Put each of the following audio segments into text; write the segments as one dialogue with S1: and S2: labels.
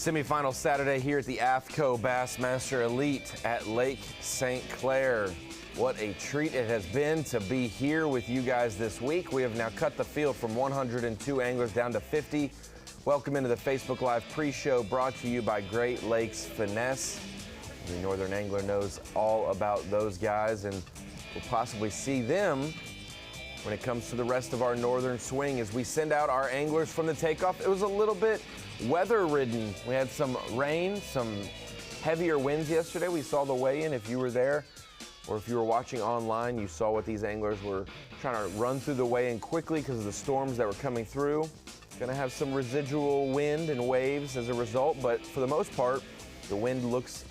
S1: Semifinal Saturday here at the PRADCO Bassmaster Elite at Lake St. Clair. What a treat it has been to be here with you guys this week. We have now cut the field from 102 anglers down to 50. Welcome into the Facebook Live pre-show brought to you by Great Lakes Finesse. The Northern Angler knows all about those guys, and we'll possibly see them when it comes to the rest of our northern swing as we send out our anglers from the takeoff. It was a little bit weather-ridden. We had some rain, some heavier winds yesterday. We saw the weigh-in. If you were there or if you were watching online, you saw what these anglers were trying to run through the weigh-in quickly because of the storms that were coming through. Going to have some residual wind and waves as a result, but for the most part, the wind looks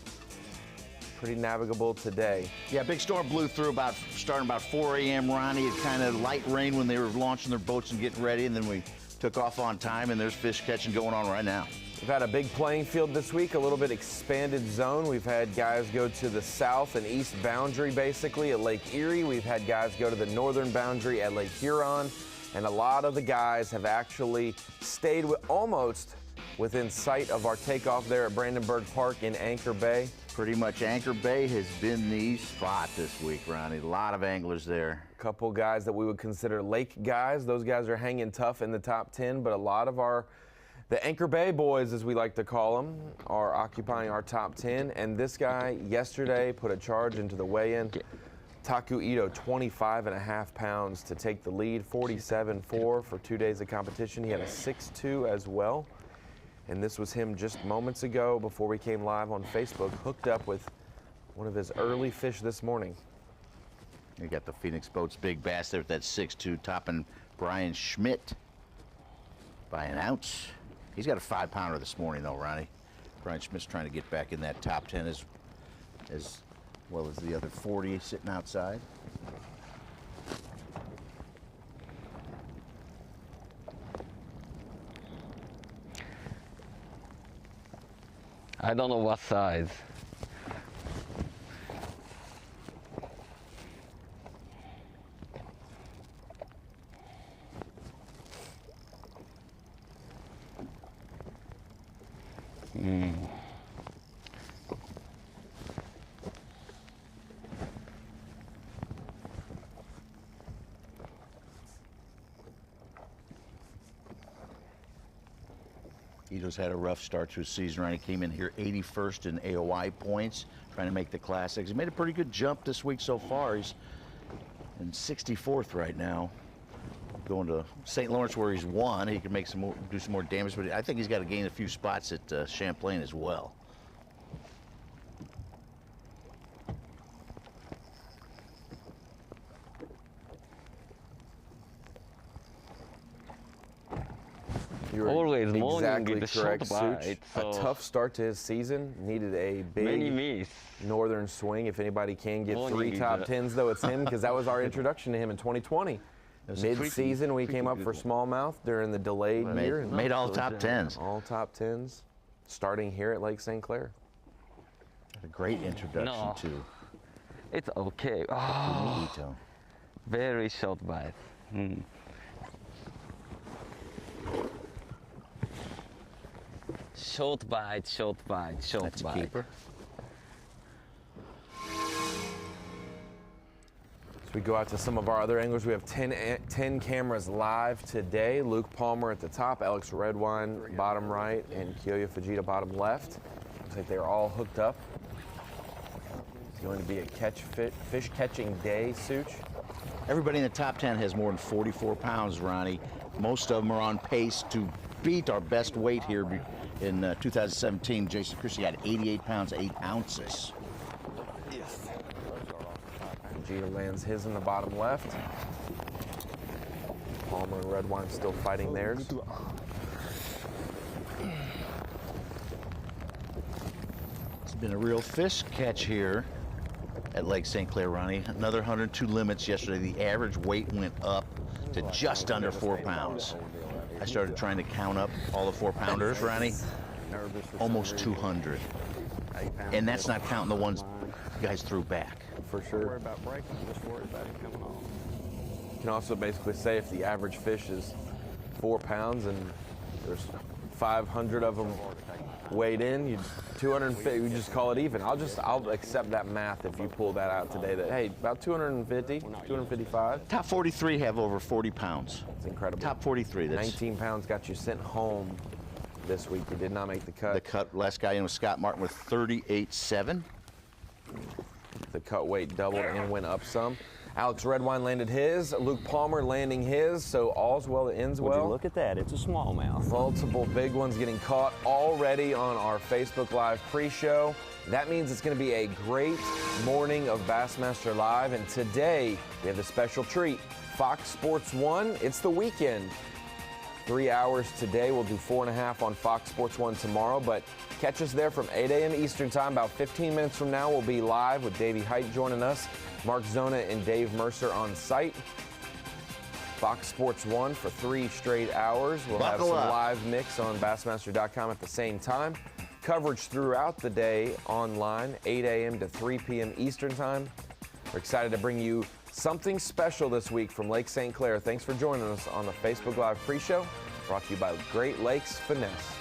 S1: pretty navigable today.
S2: Yeah, big storm blew through starting about 4 a.m. Ronnie. It kind of light rain when they were launching their boats and getting ready, and then we took off on time, and there's fish catching going on right now.
S1: We've had a big playing field this week, a little bit expanded zone. We've had guys go to the south and east boundary basically at Lake Erie. We've had guys go to the northern boundary at Lake Huron, and a lot of the guys have actually stayed almost within sight of our takeoff there at Brandenburg Park in Anchor Bay.
S2: Pretty much Anchor Bay has been the spot this week, Ronnie. A lot of anglers there.
S1: A couple guys that we would consider lake guys. Those guys are hanging tough in the top 10, but a lot of the Anchor Bay boys, as we like to call them, are occupying our top 10. And this guy yesterday put a charge into the weigh-in. Taku Ito, 25.5 pounds to take the lead, 47.4 for 2 days of competition. He had a 6.2 as well. And this was him just moments ago before we came live on Facebook, hooked up with one of his early fish this morning.
S2: You got the Phoenix Boats big bass there with that 6.2, topping Brian Schmidt by an ounce. He's got a 5-pounder this morning though, Ronnie. Brian Schmidt's trying to get back in that top 10 as well as the other 40 sitting outside.
S3: I don't know what size.
S2: Ito's had a rough start to his season, right? He came in here 81st in AOI points, trying to make the Classics. He made a pretty good jump this week so far. He's in 64th right now. Going to St. Lawrence where he's won. He can make do some more damage, but I think he's got to gain a few spots at Champlain as well.
S1: You're
S3: always
S1: exactly
S3: morning
S1: correct, Such.
S3: So
S1: a tough start to his season. Needed a big northern swing. If anybody can get three top 10s, though, it's him, because that was our introduction to him in 2020. Mid-season, we came up for smallmouth during the delayed year. And
S2: made all top 10s.
S1: All top 10s, starting here at Lake St. Clair.
S2: A great introduction to.
S3: It's okay. Oh,
S2: Ito.
S3: Very short bite. Short bite, short bite, short
S2: That's
S3: bite.
S2: A keeper.
S1: So we go out to some of our other anglers. We have 10 cameras live today. Luke Palmer at the top, Alex Redwine bottom right, and Kiyoya Fujita bottom left. Looks like they're all hooked up. It's going to be a fish catching day, Such.
S2: Everybody in the top 10 has more than 44 pounds, Ronnie. Most of them are on pace to beat our best weight here in 2017. Jason Christie had 88 pounds, 8 ounces.
S1: Yes. Fujita lands his in the bottom left. Palmer and Redwine still fighting theirs.
S2: It's been a real fish catch here at Lake St. Clair, Ronnie. Another 102 limits yesterday. The average weight went up to just under 4 pounds. I started trying to count up all the 4-pounders, Ronnie. Almost 200. And that's not counting the ones you guys threw back.
S1: For sure.
S4: Don't worry about breaking, just worry about it coming off.
S1: You can also basically say if the average fish is 4 pounds and there's 500 of them weighed in, you 250. We just call it even. I'll accept that math if you pull that out today. That hey, about 250, 255.
S2: Top 43 have over 40 pounds.
S1: It's incredible.
S2: Top 43. That's
S1: 19 pounds got you sent home this week. You did not make the cut.
S2: the cut. Last guy in was Scott Martin with 38.7.
S1: The cut weight doubled and went up some. Alex Redwine landed his. Luke Palmer landing his. So all's well that ends
S4: Would you
S1: well.
S4: look at that? It's a smallmouth.
S1: Multiple big ones getting caught already on our Facebook Live pre-show. That means it's going to be a great morning of Bassmaster Live. And today we have the special treat. Fox Sports 1. It's the weekend. 3 hours today. We'll do 4.5 on Fox Sports 1 tomorrow. But catch us there from 8 a.m. Eastern Time. About 15 minutes from now, we'll be live with Davey Height joining us. Mark Zona and Dave Mercer on site. Fox Sports 1 for 3 straight hours. We'll have some live mix on Bassmaster.com at the same time. Coverage throughout the day online, 8 a.m. to 3 p.m. Eastern Time. We're excited to bring you something special this week from Lake St. Clair. Thanks for joining us on the Facebook Live pre-show, brought to you by Great Lakes Finesse.